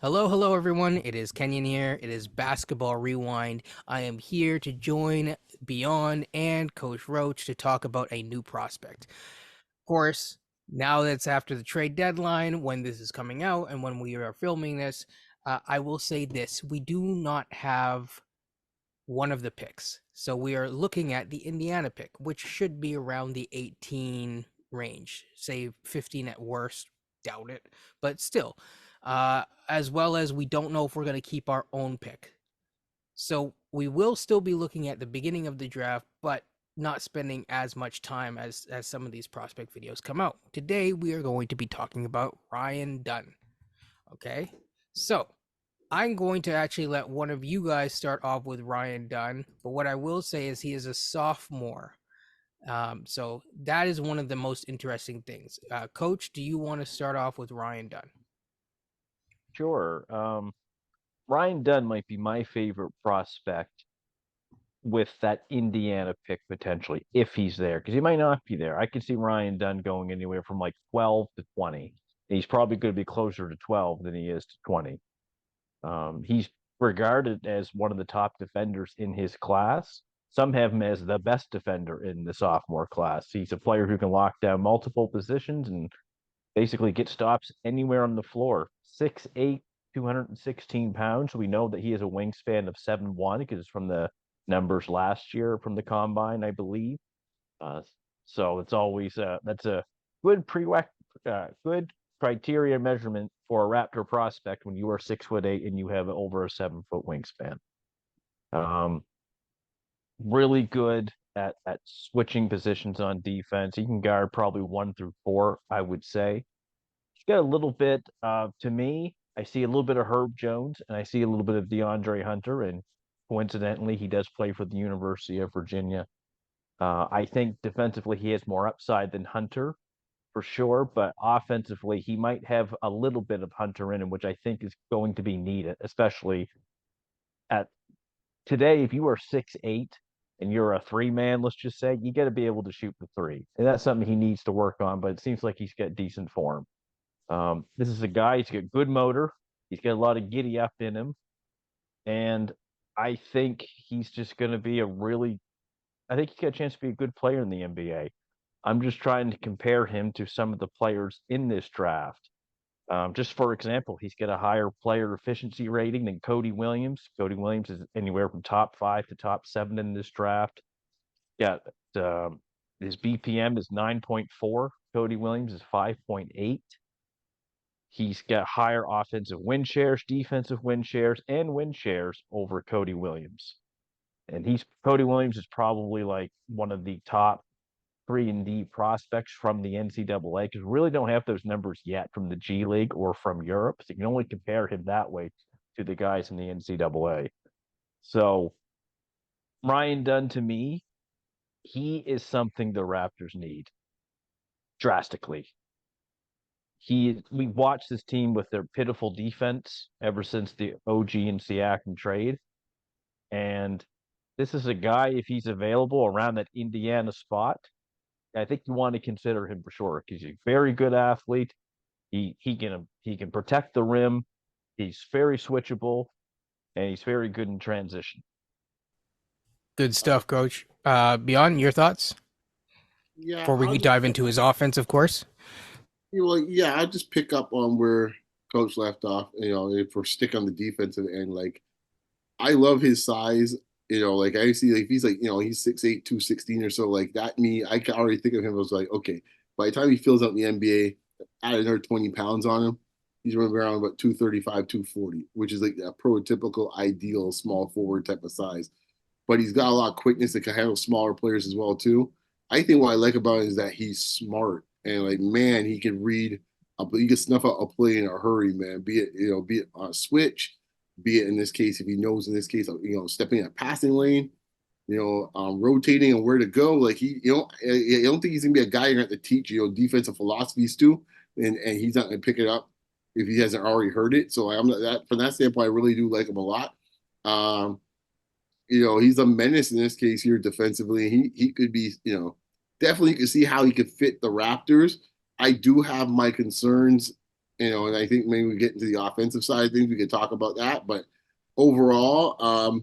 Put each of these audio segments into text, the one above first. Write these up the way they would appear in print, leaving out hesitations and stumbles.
Hello, hello, everyone. It is Kenyon here. It is Basketball Rewind. I am here to join Beyond and Coach Roache to talk about a new prospect. Of course, now that's after the trade deadline, when this is coming out and when we are filming this, I will say this. We do not have one of the picks. So we are looking at the Indiana pick, which should be around the 18 range, say 15 at worst. Doubt it, but still. As well as we don't know if we're going to keep our own pick. So we will still be looking at the beginning of the draft, but not spending as much time as some of these prospect videos come out. Today we are going to be talking about Ryan Dunn. Okay? So, I'm going to actually let one of you guys start off with Ryan Dunn, but what I will say is he is a sophomore. So that is one of the most interesting things. Coach, do you want to start off with Ryan Dunn? Sure. Ryan Dunn might be my favorite prospect with that Indiana pick potentially, if he's there, because he might not be there. I could see Ryan Dunn going anywhere from like 12 to 20. He's probably going to be closer to 12 than he is to 20. He's regarded as one of the top defenders in his class. Some have him as the best defender in the sophomore class. He's a player who can lock down multiple positions and basically get stops anywhere on the floor. 6'8", 216 pounds. We know that he has a wingspan of 7'1" because it's from the numbers last year from the combine, I believe. Uh, so it's always that's a good good criteria measurement for a Raptor prospect when you are 6'8" and you have over a 7-foot wingspan. Um, really good at switching positions on defense. He can guard probably 1 through 4, I would say. He's got a little bit to me. I see a little bit of Herb Jones and I see a little bit of DeAndre Hunter, and coincidentally, he does play for the University of Virginia. I think defensively he has more upside than Hunter for sure, but offensively he might have a little bit of Hunter in him, which I think is going to be needed, especially at today. If you are 6'8" and you're a three man, let's just say, you got to be able to shoot the three, and that's something he needs to work on. But it seems like he's got decent form. This is a guy, he's got good motor. He's got a lot of giddy up in him. And I think he's just going to be I think he's got a chance to be a good player in the NBA. I'm just trying to compare him to some of the players in this draft. Just for example, he's got a higher player efficiency rating than Cody Williams. Cody Williams is anywhere from top 5 to top 7 in this draft. Yeah, his BPM is 9.4. Cody Williams is 5.8. He's got higher offensive win shares, defensive win shares, and win shares over Cody Williams. And Cody Williams is probably like one of the top 3-and-D prospects from the NCAA, because we really don't have those numbers yet from the G League or from Europe. So you can only compare him that way to the guys in the NCAA. So Ryan Dunn, to me, he is something the Raptors need drastically. We watched this team with their pitiful defense ever since the OG and Siakam trade. And this is a guy, if he's available around that Indiana spot, I think you want to consider him for sure, because he's a very good athlete. He can protect the rim. He's very switchable, and he's very good in transition. Good Uh, stuff, Coach. Beyond your thoughts yeah, before we dive into his offense, of course. I'll just pick up on where Coach left off. If we're stick on the defensive end, like I love his size. Like I see, like if he's like, he's 6'8", 216 or so, like that. I can already think of him as like, okay, by the time he fills out in the NBA, add another 20 pounds on him, he's running around about 235, 240, which is like a prototypical ideal small forward type of size. But he's got a lot of quickness that can handle smaller players as well too. I think what I like about him is that he's smart and like man, he can read. He can snuff out a play in a hurry, man. Be it on a switch, be it in this case if he knows in this case, stepping in a passing lane, rotating and where to go. Like I don't think he's gonna be a guy you're gonna have to teach defensive philosophies to, and he's not gonna pick it up if he hasn't already heard it. So I'm that from that standpoint, I really do like him a lot. Um, he's a menace in this case here defensively. He could be, definitely you can see how he could fit the Raptors. I do have my concerns And I think maybe we get into the offensive side of things, we could talk about that. But overall,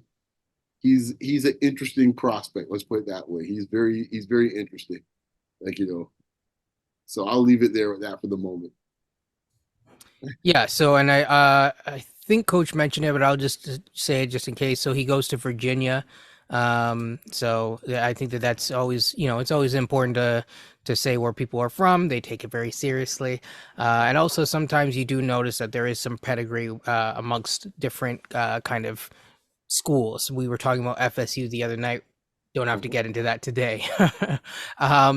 he's an interesting prospect. Let's put it that way. He's very interesting. So I'll leave it there with that for the moment. Yeah. So, and I think Coach mentioned it, but I'll just say it just in case. So he goes to Virginia. So yeah, I think that that's always, it's always important to say where people are from. They take it very seriously, and also sometimes you do notice that there is some pedigree amongst different kind of schools. We were talking about FSU the other night. Don't have to Mhm. get into that today.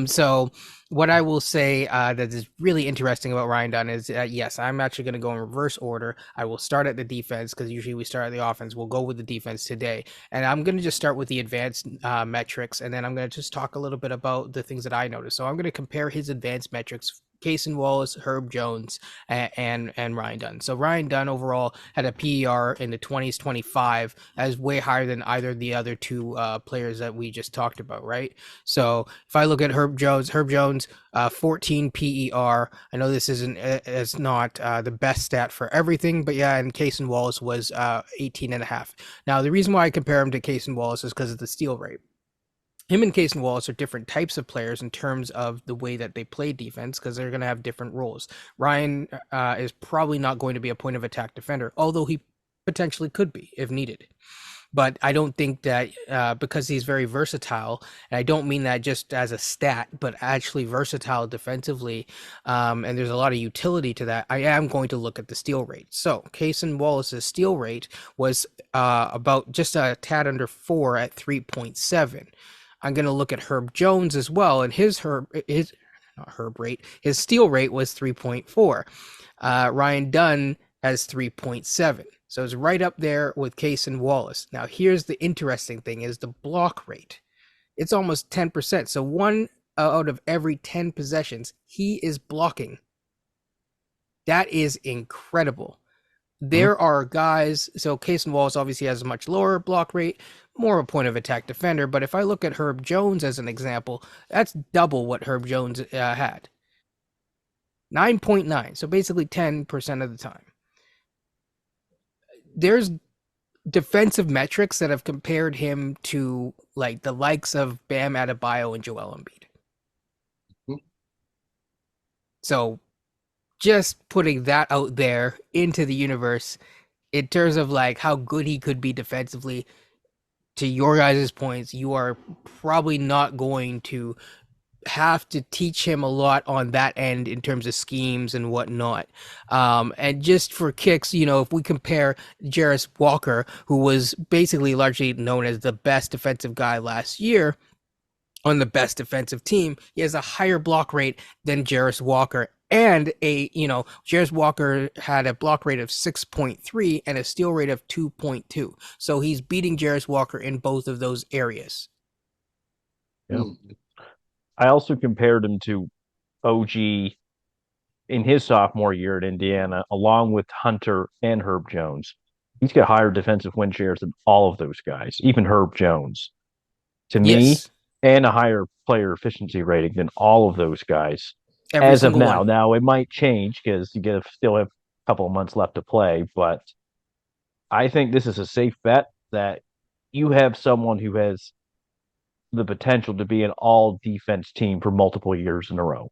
So what I will say that is really interesting about Ryan Dunn is yes, I'm actually going to go in reverse order. I will start at the defense because usually we start at the offense. We'll go with the defense today, and I'm going to just start with the advanced metrics, and then I'm going to just talk a little bit about the things that I noticed. So I'm going to compare his advanced metrics. Cason Wallace, Herb Jones, and Ryan Dunn. So Ryan Dunn overall had a PER in the 20s, 25, as way higher than either of the other two players that we just talked about, right? So if I look at Herb Jones, 14 PER. I know this isn't it's not the best stat for everything, but yeah, and Cason Wallace was 18 and a half. Now the reason why I compare him to Cason Wallace is because of the steal rate. Him and Cason Wallace are different types of players in terms of the way that they play defense because they're going to have different roles. Ryan is probably not going to be a point of attack defender, although he potentially could be if needed. But I don't think that because he's very versatile, and I don't mean that just as a stat, but actually versatile defensively, and there's a lot of utility to that. I am going to look at the steal rate. So Cason Wallace's steal rate was about just a tad under 4 at 3.7. I'm going to look at Herb Jones as well, and his not Herb rate, his steal rate was 3.4. Ryan Dunn has 3.7. So it's right up there with Cason Wallace. Now here's the interesting thing is the block rate. It's almost 10%. So one out of every 10 possessions, he is blocking. That is incredible. Mhm. There are guys, so Cason Wallace obviously has a much lower block rate, more of a point of attack defender. But if I look at Herb Jones as an example, that's double what Herb Jones had 9.9. So basically 10% of the time. There's defensive metrics that have compared him to like the likes of Bam Adebayo and Joel Embiid. So just putting that out there into the universe in terms of like how good he could be defensively, to your guys' points, you are probably not going to have to teach him a lot on that end in terms of schemes and whatnot. And just for kicks, if we compare Jarris Walker, who was basically largely known as the best defensive guy last year on the best defensive team, he has a higher block rate than Jarris Walker. And Jarris Walker had a block rate of 6.3 and a steal rate of 2.2. So he's beating Jarris Walker in both of those areas. Yeah. Mm. I also compared him to OG in his sophomore year at Indiana, along with Hunter and Herb Jones. He's got higher defensive win shares than all of those guys, even Herb Jones. To me, Yes, and a higher player efficiency rating than all of those guys every as of single now. one. Now it might change because still have a couple of months left to play, but I think this is a safe bet that you have someone who has the potential to be an all defense team for multiple years in a row.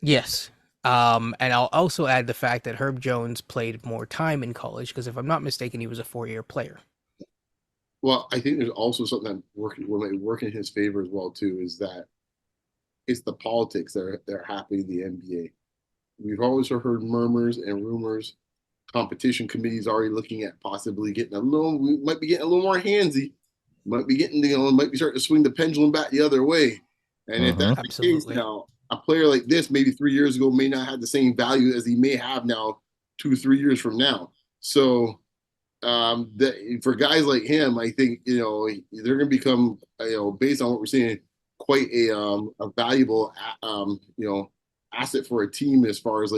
Yes. And I'll also add the fact that Herb Jones played more time in college because if I'm not mistaken, he was a 4-year player. Well, I think there's also something that might work in his favor as well too, is that it's the politics that are happening in the NBA. We've always heard murmurs and rumors. Competition committees already looking at possibly getting we might be getting a little more handsy. Might be getting, might be starting to swing the pendulum back the other way. And if Mm-hmm. that's the case Absolutely. now, a player like this, maybe 3 years ago, may not have the same value as he may have now 2, 3 years from now. So for guys like him, I think they're going to become based on what we're seeing, quite a valuable asset for a team as far as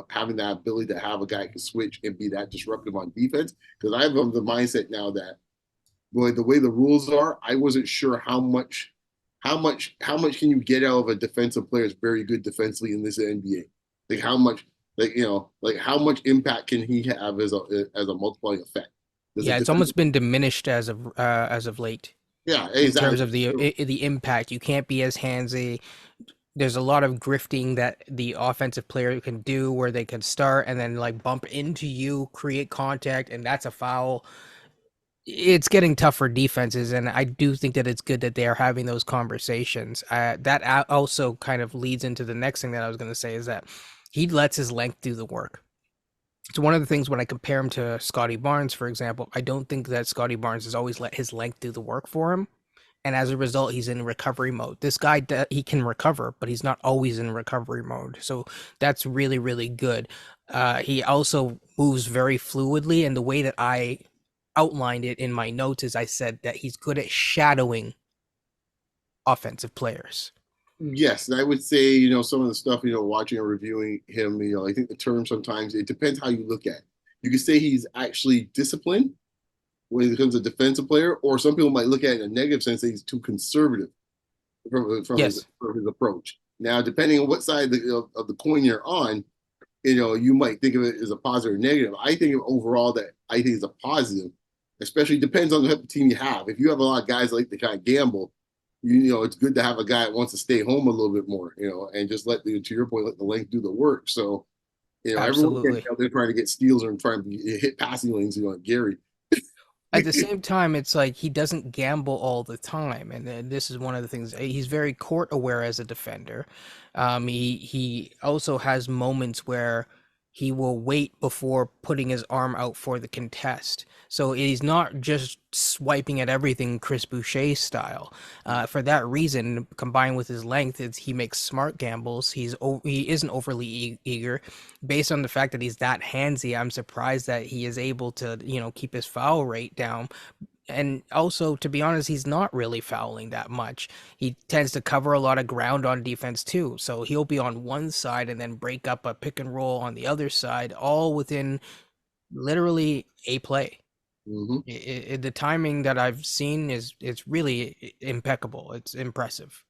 having that ability to have a guy can switch and be that disruptive on defense. Because I have the mindset now that boy, the way the rules are, I wasn't sure how much can you get out of a defensive player that's very good defensively in this NBA? Like how much Like, like how much impact can he have as a multiplying effect? Does a Yeah, it's defensive, almost been diminished as of late yeah, in terms of exactly. the impact. You can't be as handsy. There's a lot of grifting that the offensive player can do where they can start and then like bump into you, create contact, and that's a foul. It's getting tough for defenses, and I do think that it's good that they are having those conversations. That also kind of leads into the next thing that I was going to say is that he lets his length do the work. It's one of the things when I compare him to Scotty Barnes, for example. I don't think that Scotty Barnes has always let his length do the work for him, and as a result, he's in recovery mode. This guy, he can recover, but he's not always in recovery mode. So that's really, really good. He also moves very fluidly, and the way that I outlined it in my notes is I said that he's good at shadowing offensive players. Yes, and I would say, some of the stuff, watching and reviewing him, I think the term sometimes it depends how you look at it. You could say he's actually disciplined when it comes to defensive player, or some people might look at it in a negative sense that he's too conservative Yes, from his approach. Now, depending on what side of the coin you're on, you might think of it as a positive or negative. I think of overall that I think is a positive, especially depends on the type of team you have. If you have a lot of guys that like to kind of gamble, it's good to have a guy that wants to stay home a little bit more, and just to your point, let the length do the work. So, everyone can't absolutely. out there trying to get steals and trying to hit passing lanes, like Gary. At the same time, it's like he doesn't gamble all the time, and then this is one of the things. He's very court aware as a defender. He also has moments where he will wait before putting his arm out for the contest. So he's not just swiping at everything Chris Boucher style. For that reason, combined with his length, he makes smart gambles. He isn't overly eager, based on the fact that he's that handsy. I'm surprised that he is able to keep his foul rate down. And also, to be honest, he's not really fouling that much. He tends to cover a lot of ground on defense too. So he'll be on one side and then break up a pick and roll on the other side, all within literally a play. Mm-hmm. The timing that I've seen is it's really impeccable. It's impressive.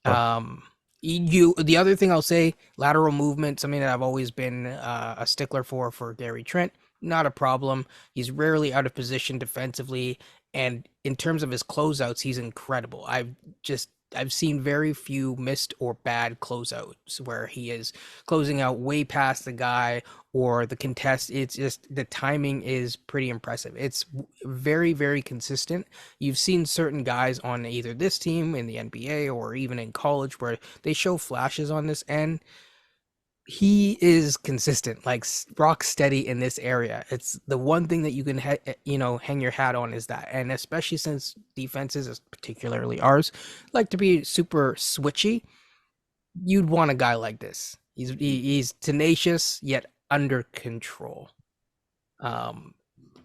Well, The other thing I'll say, lateral movement, something that I've always been a stickler for Gary Trent. Not a problem. He's rarely out of position defensively, and in terms of his closeouts, he's incredible. I've seen very few missed or bad closeouts where he is closing out way past the guy or the contest. It's just the timing is pretty impressive. It's very, very consistent. You've seen certain guys on either this team in the NBA or even in college where they show flashes on this end. He is consistent, like rock steady in this area. It's the one thing that you can, hang your hat on is that, and especially since defenses, particularly ours, like to be super switchy. You'd want a guy like this. He's tenacious yet under control. Um,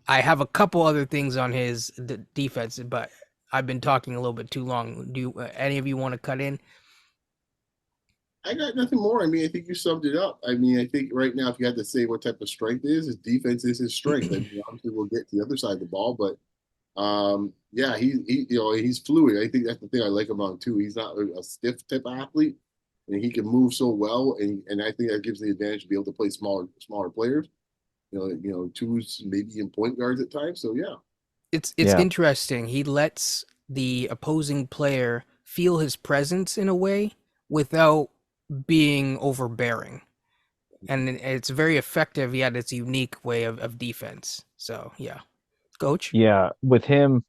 I have a couple other things on his defense, but I've been talking a little bit too long. Do any of you want to cut in? I got nothing more. I mean, I think you summed it up. I mean, I think right now, if you had to say what type of strength is, his defense is his strength. I mean, obviously, we'll get to the other side of the ball, but yeah, he's fluid. I think that's the thing I like about him too. He's not a stiff type of athlete, and he can move so well, and I think that gives the advantage to be able to play smaller players. Twos, maybe in point guards at times. So yeah. It's yeah, interesting. He lets the opposing player feel his presence in a way without being overbearing. And it's very effective, yet it's a unique way of defense. So yeah. Coach? yeah. With him,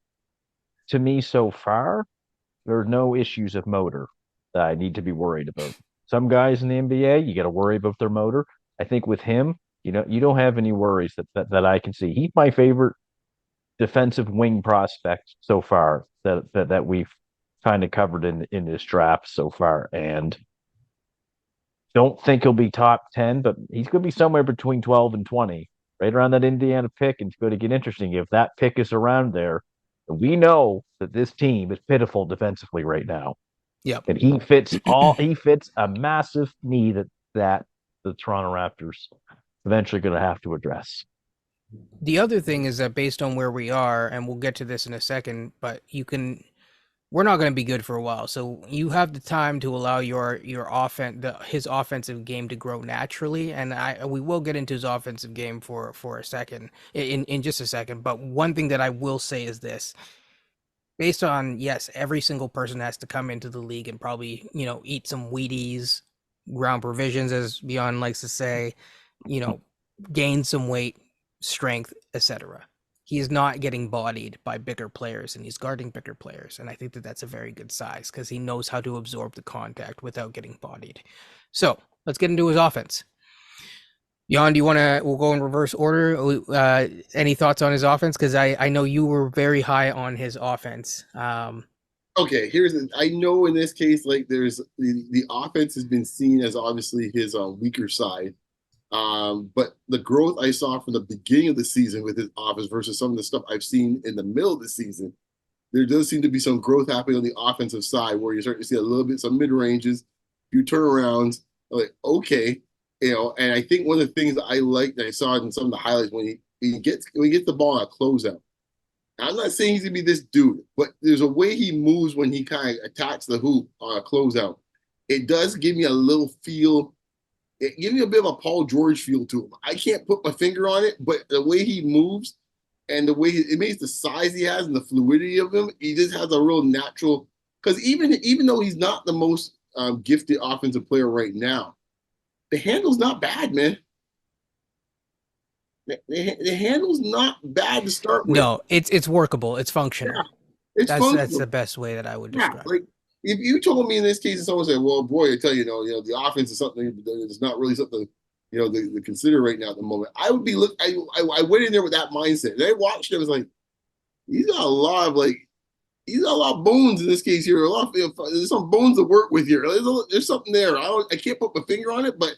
to me, so far, there are no issues of motor that I need to be worried about. Some guys in the NBA, you got to worry about their motor. I think with him, you don't have any worries that I can see. He's my favorite defensive wing prospect so far that we've kind of covered in this draft so far. And don't think he'll be top 10, but he's going to be somewhere between 12 and 20, right around that Indiana pick. And it's going to get interesting if that pick is around there. We know that this team is pitiful defensively right now. Yep. And he fits a massive need that the Toronto Raptors eventually going to have to address. The other thing is that based on where we are, and we'll get to this in a second, but you can we're not going to be good for a while. So you have the time to allow your his offensive game to grow naturally. And we will get into his offensive game for a second in just a second. But one thing that I will say is this: based on, yes, every single person has to come into the league and probably, eat some Wheaties, ground provisions, as Beyond likes to say, you know, gain some weight, strength, etc. He is not getting bodied by bigger players, and he's guarding bigger players. And I think that that's a very good size because he knows how to absorb the contact without getting bodied. So let's get into his offense. Jan, do you want to? We'll go in reverse order. Any thoughts on his offense? Because I know you were very high on his offense. Okay, I know in this case, like there's the offense has been seen as obviously his weaker side. But the growth I saw from the beginning of the season with his offense versus some of the stuff I've seen in the middle of the season, there does seem to be some growth happening on the offensive side where you're starting to see a little bit some mid ranges, few turnarounds. Like, okay, and I think one of the things that I liked that I saw in some of the highlights when he gets the ball on a closeout. I'm not saying he's gonna be this dude, but there's a way he moves when he kind of attacks the hoop on a closeout. It does give me a little feel. It gives me a bit of a Paul George feel to him. I can't put my finger on it, but the way he moves and the way it makes the size he has and the fluidity of him, he just has a real natural. Because even though he's not the most gifted offensive player right now, the handle's not bad, man. The handle's not bad to start with. No, it's workable. It's Yeah, functional. it's That's the functional. best way that I would Yeah, describe it. like if you told me in this case, and someone said, "Well, boy, I tell you, the offense is something that's not really something, to consider right now at the moment." I would be look. I went in there with that mindset. And I watched him. I was like, he's got a lot of he's got a lot of bones in this case here. A lot of there's some bones to work with here. There's something there. I can't put my finger on it, but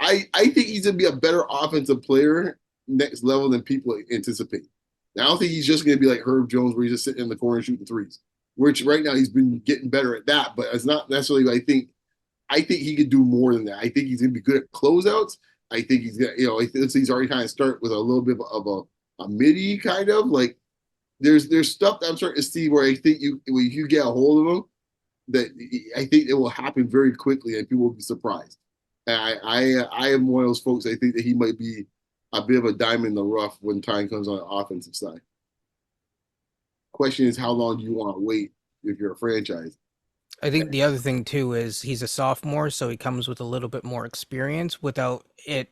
I think he's gonna be a better offensive player next level than people anticipate. Now, I don't think he's just gonna be like Herb Jones, where he's just sitting in the corner shooting threes. Which right now he's been getting better at that, but it's not necessarily. I think he could do more than that. I think he's gonna be good at closeouts. I think he's got I think he's already kind of start with a little bit of a midi kind of like there's stuff that I'm starting to see where I think when you get a hold of him that I think it will happen very quickly and people will be surprised. And I am one of those folks. I think that he might be a bit of a diamond in the rough when time comes on the offensive side. Question is, how long do you want to wait if you're a franchise? I think the other thing too is he's a sophomore, so he comes with a little bit more experience without it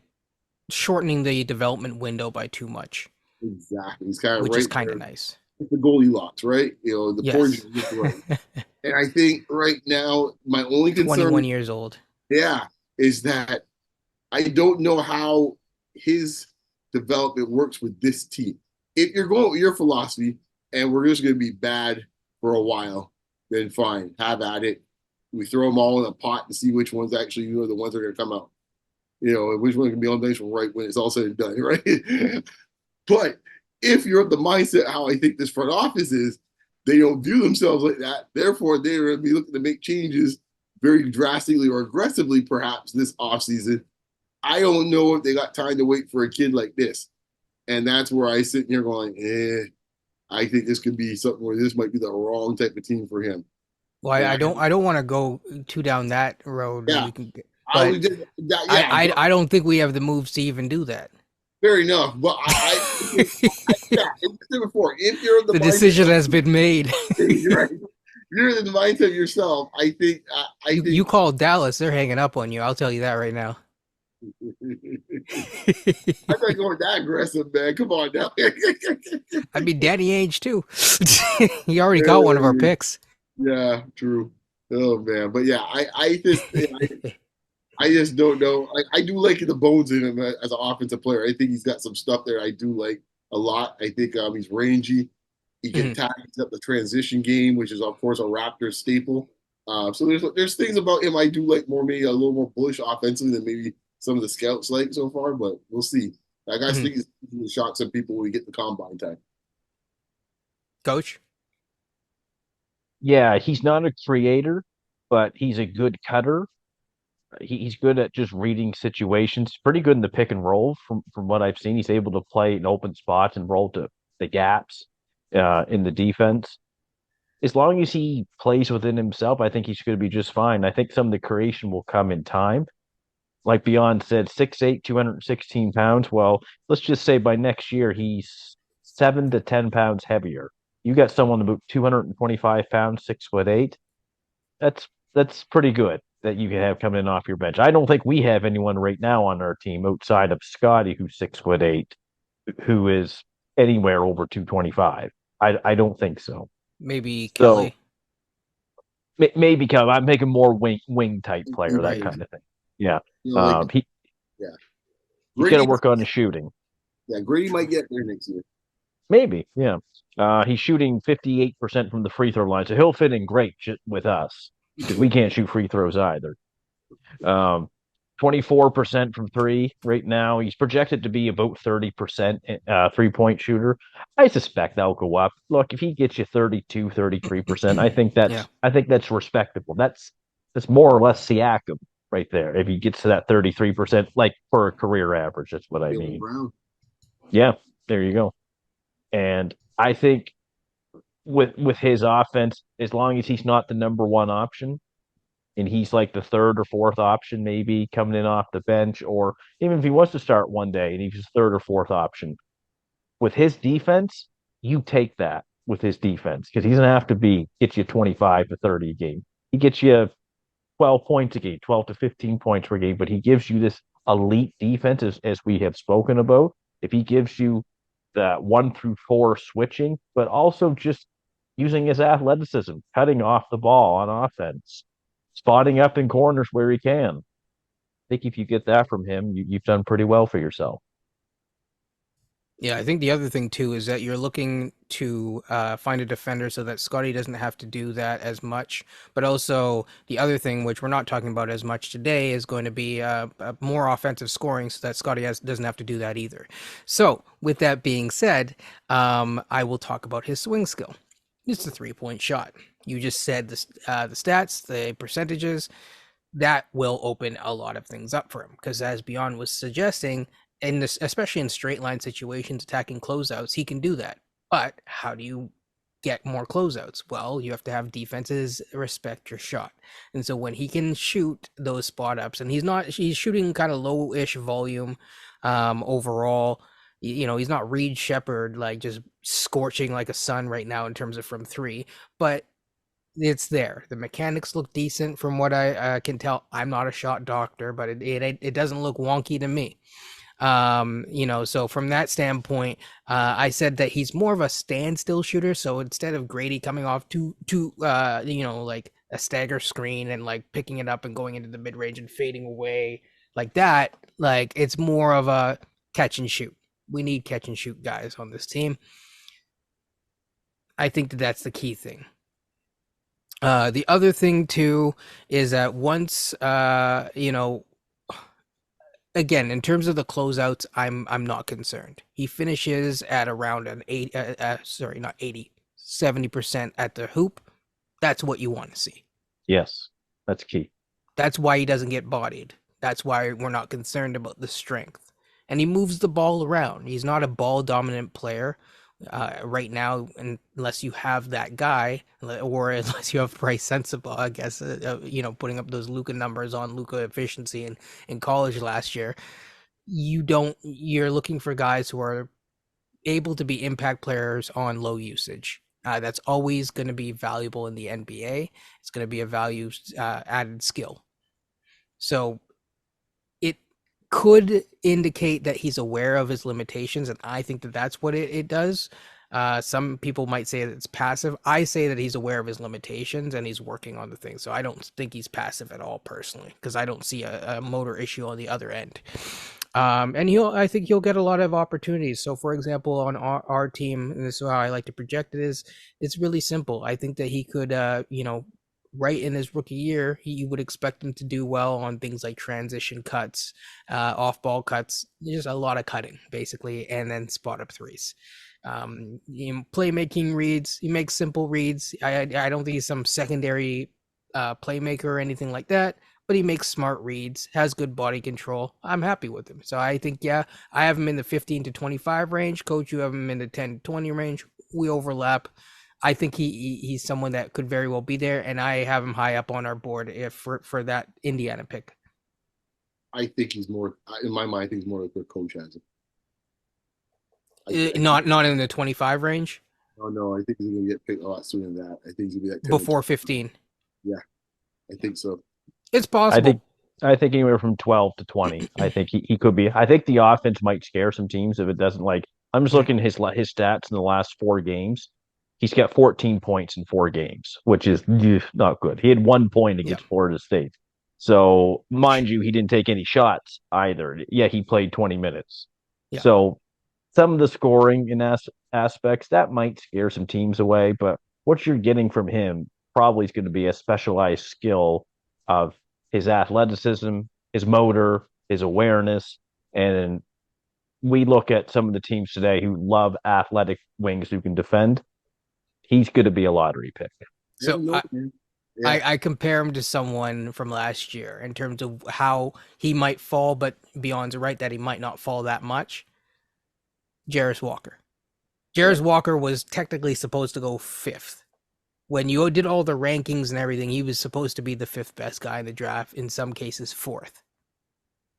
shortening the development window by too much, Exactly. He's kind of which is right kind of there. nice. The Goldilocks, right? The porridge Yes. is just right. And I think right now, my only concern, 21 years old. yeah, is that I don't know how his development works with this team. If you're going with your philosophy and we're just going to be bad for a while, then fine, have at it. We throw them all in a pot and see which ones actually the ones that are going to come out. Which one can be on the bench right when it's all said and done, right? But if you're of the mindset how I think this front office is, they don't view themselves like that. Therefore, they're going to be looking to make changes very drastically or aggressively, perhaps this offseason. I don't know if they got time to wait for a kid like this. And that's where I sit here going, I think this could be something where this might be the wrong type of team for him. Well, And I don't want to go too down that road. yeah, We can, I but would just that, I, yeah, I but I don't think we have the moves to even do that. fair enough. But yeah, as I said before, if you're in the The mindset, decision has been made. you're right. You're in the mindset yourself. I think. I You think. call Dallas, they're hanging up on you. I'll tell you that right now. I'm not going that aggressive, man. Come on now. I mean, Danny Ainge too. He already got one of our picks. Yeah, true. Oh man, but yeah, I just don't know. I do like the bones in him as an offensive player. I think he's got some stuff there I do like a lot. I think he's rangy. He can Mhm. attack up the transition game, which is of course a Raptors staple. So there's things about him I do like more, maybe a little more bullish offensively than maybe some of the scouts like so far, but we'll see. I guys Mhm. think he's going to shock some people when we get the combine time. Coach? Yeah, he's not a creator, but he's a good cutter. He's good at just reading situations. Pretty good in the pick and roll from what I've seen. He's able to play in open spots and roll to the gaps in the defense. as long as he plays within himself, I think he's going to be just fine. I think some of the creation will come in time. Like Beyond said, 6'8", 216 pounds. Well, let's just say by next year he's 7 to 10 pounds heavier. You got someone about 225 pounds, 6'8". That's pretty good that you can have coming in off your bench. I don't think we have anyone right now on our team outside of Scotty who's 6'8", who is anywhere over 225. I don't think so. Maybe So Kelly. maybe I'm making more wing type player, that Right. kind of thing. Yeah. You know, like He yeah, he's got to Grady. work on his shooting. Yeah, Grady might get there next year. Maybe, yeah. He's shooting 58% from the free throw line, so he'll fit in great with us because we can't shoot free throws either. 24% from three right now. He's projected to be about 30% 3-point shooter. I suspect that'll go up. Look, if he gets you 32, 33%, Yeah. I think that's respectable. That's more or less Siakam right there. If he gets to that 33%, like for a career average, that's what I Jaylen mean. Brown. Yeah, there you go. And I think with his offense, as long as he's not the number one option, and he's like the third or fourth option, maybe coming in off the bench, or even if he was to start one day and he's third or fourth option, with his defense, you take that with his defense because he's gonna have to get you 25 to 30 a game. He gets you 12 points a game, 12 to 15 points per game, but he gives you this elite defense as we have spoken about. If he gives you the 1 through 4 switching, but also just using his athleticism, cutting off the ball on offense, spotting up in corners where he can. I think if you get that from him, you've done pretty well for yourself. Yeah, I think the other thing too is that you're looking to find a defender so that Scotty doesn't have to do that as much. But also the other thing, which we're not talking about as much today, is going to be more offensive scoring so that Scotty doesn't have to do that either. So with that being said, I will talk about his swing skill. It's a 3-point shot. You just said the stats, the percentages. That will open a lot of things up for him because, as Beyond was suggesting, in this, especially in straight line situations, attacking closeouts, he can do that. But how do you get more closeouts? Well, you have to have defenses respect your shot. And so when he can shoot those spot ups, and he's shooting kind of low-ish volume overall. He's not Reed Shepherd like just scorching like a sun right now in terms of from three, but it's there. The mechanics look decent from what I can tell. I'm not a shot doctor, but it doesn't look wonky to me. So from that standpoint, I said that he's more of a standstill shooter. So instead of Grady coming off like a stagger screen and like picking it up and going into the mid range and fading away like that, like it's more of a catch and shoot. We need catch and shoot guys on this team. I think that's the key thing. The other thing too is that once again, in terms of the closeouts, I'm not concerned. He finishes at around an 80 sorry, not 80, 70% at the hoop. That's what you want to see. Yes, that's key. That's why he doesn't get bodied. That's why we're not concerned about the strength. And he moves the ball around. He's not a ball dominant player right now, unless you have that guy, or unless you have Bryce Sensabaugh, I guess, putting up those Luka numbers on Luka efficiency in college last year. You're looking for guys who are able to be impact players on low usage. That's always going to be valuable in the NBA. It's going to be a value added skill. So it could indicate that he's aware of his limitations, and I think that that's what it does. Some people might say that it's passive. I say that he's aware of his limitations and he's working on the things. So I don't think he's passive at all personally, because I don't see a motor issue on the other end. And I think he'll get a lot of opportunities. So for example, on our team, and this is how I like to project it, is it's really simple. I think that he could, right in his rookie year, you would expect him to do well on things like transition cuts, off ball cuts, just a lot of cutting basically, and then spot up threes. Playmaking reads, he makes simple reads. I don't think he's some secondary playmaker or anything like that, but he makes smart reads, has good body control. I'm happy with him. So I think, I have him in the 15 to 25 range. Coach, you have him in the 10 to 20 range. We overlap. I think he's someone that could very well be there, and I have him high up on our board if for that Indiana pick. I think he's more, in my mind, I think he's more like where Coach has him. Not in the 25 range. Oh no, I think he's gonna get picked a lot sooner than that. I think he's gonna be like 10 Before 15. Yeah, I think so. It's possible. I think anywhere from 12 to 20. I think he could be. I think the offense might scare some teams if it doesn't like. I'm just looking at his stats in the last 4 games. He's got 14 points in 4 games, which is not good. He had 1 point against Florida State. So, mind you, he didn't take any shots either. Yeah, he played 20 minutes. Yeah. So, some of the scoring in aspects that might scare some teams away, but what you're getting from him probably is going to be a specialized skill of his athleticism, his motor, his awareness. And we look at some of the teams today who love athletic wings who can defend. He's going to be a lottery pick. So I compare him to someone from last year in terms of how he might fall, but Beyond's right that he might not fall that much. Jarris Walker. Jarris Walker was technically supposed to go 5th. When you did all the rankings and everything, he was supposed to be the 5th best guy in the draft, in some cases 4th.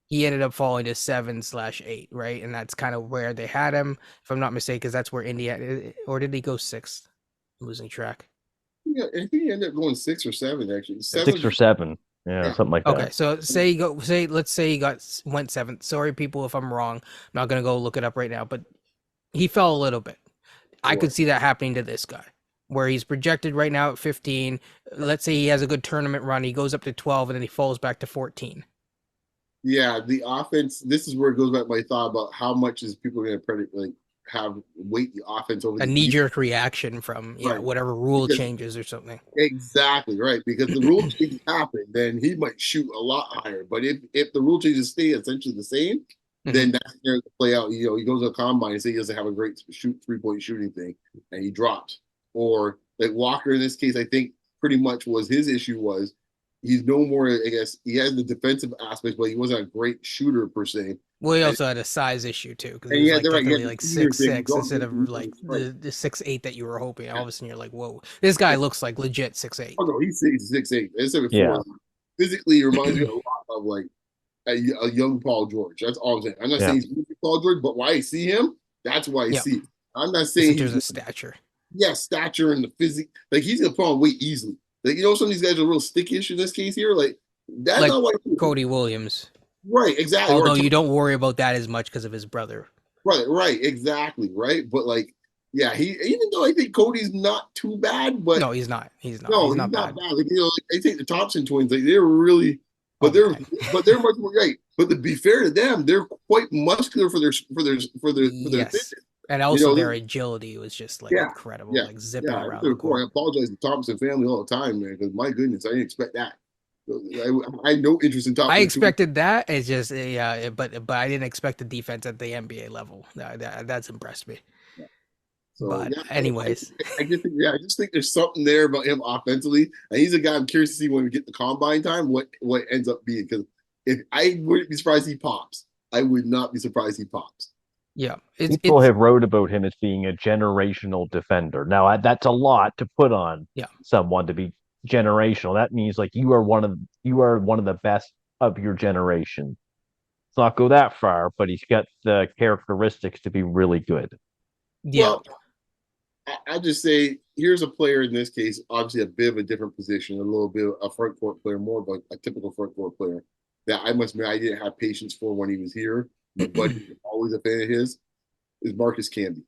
He ended up falling to 7/8, right? And that's kind of where they had him, if I'm not mistaken, because that's where Indiana, or did he go 6th? I'm losing track. Yeah, I think he ended up going 6 or 7, actually. 6 or 7. Yeah, something like that. Okay, so let's say he went 7th. Sorry, people, if I'm wrong. I'm not gonna go look it up right now, but he fell a little bit. I could see that happening to this guy, where he's projected right now at 15. Let's say he has a good tournament run, he goes up to 12, and then he falls back to 14. Yeah, the offense. This is where it goes back to my thought about how much is people going to have weight the offense over a knee-jerk reaction from whatever rule changes or something. Exactly right, because the rule changes happen, then he might shoot a lot higher. But if the rule changes stay essentially the same, then that's going to play out. You know, he goes to a combine and say he doesn't have a great 3-point shooting thing, and he drops. Or like Walker in this case, I think pretty much was his issue was he's no more. I guess he has the defensive aspects, but he wasn't a great shooter per se. Well, he also had a size issue too, because he was like 6'6" instead of like the 6'8" that you were hoping. All of a sudden, you're like, "Whoa, this guy looks like legit 6'8". Oh no, he's 6'8". I said before, physically, he reminds me a lot of like a young Paul George. That's all I'm saying. I'm not saying he's Paul George, but why I see him, that's why I see him. I'm not saying there's a stature. Yeah, stature and the physique. Like he's gonna put on weight easily. Like some of these guys are real stickish in this case here. Like that's not what Cody Williams. Right, exactly. Although you don't worry about that as much because of his brother. Right, exactly. Right, but like, yeah, even though I think Cody's not too bad, but no, he's not. He's not. No, he's not bad. Like, I think the Thompson twins, like they're really, but they're much more great. But to be fair to them, they're quite muscular for their fitness. And also their agility was just like incredible, like zipping around the court. I apologize to the Thompson family all the time, man, because my goodness, I didn't expect that. I had no interest in Thompson. I expected that. It's just but I didn't expect the defense at the NBA level. That's impressed me. Yeah. So, but anyways, I just think there's something there about him offensively, and he's a guy I'm curious to see when we get the combine time what ends up being. Because if I wouldn't be surprised he pops, I would not be surprised he pops. Yeah, people have wrote about him as being a generational defender. Now that's a lot to put on someone to be generational. That means like you are one of the best of your generation. Let's not go that far, but he's got the characteristics to be really good. Yeah. Well, I just say here's a player in this case, obviously a bit of a different position, a little bit of a front court player, more of a typical front court player that I must admit I didn't have patience for when he was here. My buddy was always a fan of his, is Marcus Camby.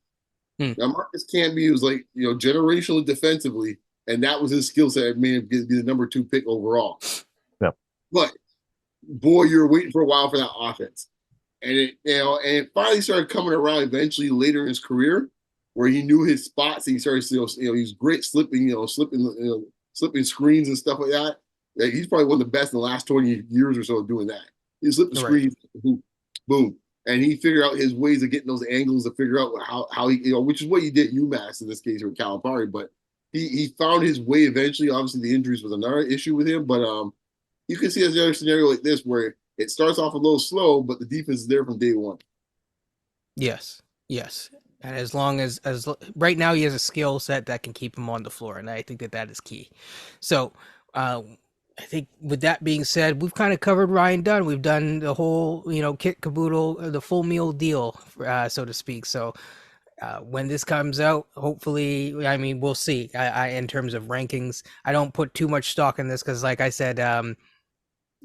Now Marcus Camby was like, generationally defensively, and that was his skill set. It made him be the number 2 pick overall. Yeah. But boy, you're waiting for a while for that offense. And it finally started coming around eventually later in his career where he knew his spots and he started he was great slipping screens and stuff like that. He's probably one of the best in the last 20 years or so doing that. He slipped the screens, boom. And he figured out his ways of getting those angles to figure out how he, which is what he did at UMass in this case with Calipari. But he found his way eventually. Obviously, the injuries was another issue with him. But you can see another scenario like this where it starts off a little slow, but the defense is there from day one. Yes. And as long as right now he has a skill set that can keep him on the floor, and I think that is key. So, I think with that being said, we've kind of covered Ryan Dunn. We've done the whole, kit caboodle, the full meal deal, so to speak. So, when this comes out, hopefully, I mean, we'll see. In terms of rankings, I don't put too much stock in this because, like I said,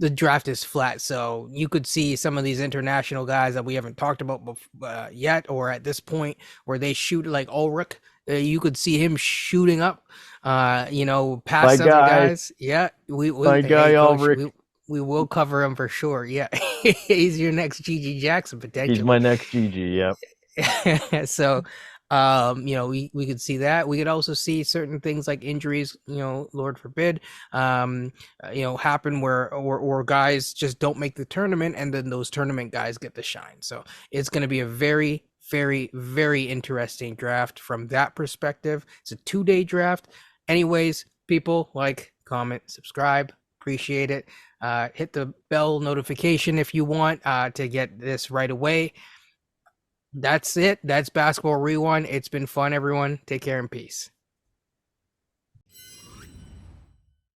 the draft is flat, so you could see some of these international guys that we haven't talked about yet, or at this point where they shoot like Ulrich. You could see him shooting up, My past other guy, guys. Yeah, my hey guy coach, Ulrich. we will cover him for sure. Yeah, he's your next GG Jackson He's my potentially. next GG. Yep. So we could see that. We could also see certain things like injuries, Lord forbid, happen where or guys just don't make the tournament, and then those tournament guys get the shine. So it's going to be a very, very, very interesting draft from that perspective. It's a 2-day draft. Anyways, people, like, comment, subscribe, appreciate it. Hit the bell notification if you want to get this right away. That's it. That's Basketball Rewind. It's been fun, everyone. Take care and peace.